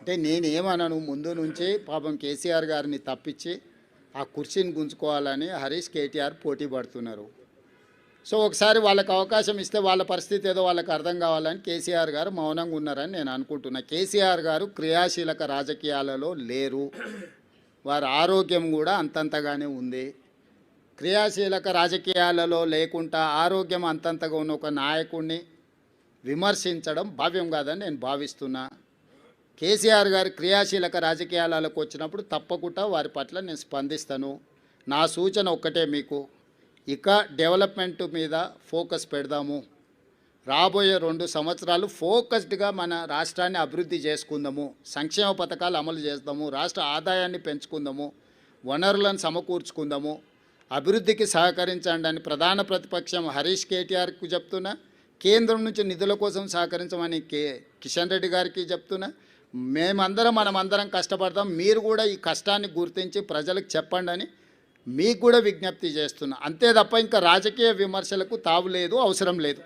అంటే నేనేమనను, ముందు నుంచి పాపం కేసీఆర్ గారిని తప్పించి ఆ కుర్చీని గుంజుకోవాలని హరీష్ కేటీఆర్ పోటీ పడుతున్నారు. సో ఒకసారి వాళ్ళకి అవకాశం ఇస్తే వాళ్ళ పరిస్థితి ఏదో వాళ్ళకి అర్థం కావాలని కేసీఆర్ గారు మౌనంగా ఉన్నారని నేను అనుకుంటున్నా. కేసీఆర్ గారు క్రియాశీలక రాజకీయాలలో లేరు, వారి ఆరోగ్యం కూడా అంతంతగానే ఉంది. క్రియాశీలక రాజకీయాలలో లేకుండా ఆరోగ్యం అంతంతగా ఉన్న ఒక నాయకుడిని విమర్శించడం భావ్యం కాదని నేను భావిస్తున్నా. కేసీఆర్ గారు క్రియాశీలక రాజకీయాలకు వచ్చినప్పుడు తప్పకుండా వారి పట్ల నేను స్పందిస్తాను. నా సూచన ఒక్కటే మీకు, ఇక డెవలప్మెంట్ మీద ఫోకస్ పెడదాము. రాబోయే 2 సంవత్సరాలు ఫోకస్డ్గా మన రాష్ట్రాన్ని అభివృద్ధి చేసుకుందాము, సంక్షేమ పథకాలు అమలు చేద్దాము, రాష్ట్ర ఆదాయాన్ని పెంచుకుందాము, వనరులను సమకూర్చుకుందాము, అభివృద్ధికి సహకరించండి అని ప్రధాన ప్రతిపక్షం హరీష్ కేటీఆర్కి చెప్తున్నా. కేంద్రం నుంచి నిధుల కోసం సహకరించమని కిషన్ రెడ్డి గారికి చెప్తున్నా. మనమందరం కష్టపడతాం, మీరు కూడా ఈ కష్టాన్ని గుర్తించి ప్రజలకు చెప్పండి అని మీకు కూడా విజ్ఞప్తి చేస్తున్నా. అంతే తప్ప ఇంకా రాజకీయ విమర్శలకు తావు లేదు, అవసరం లేదు.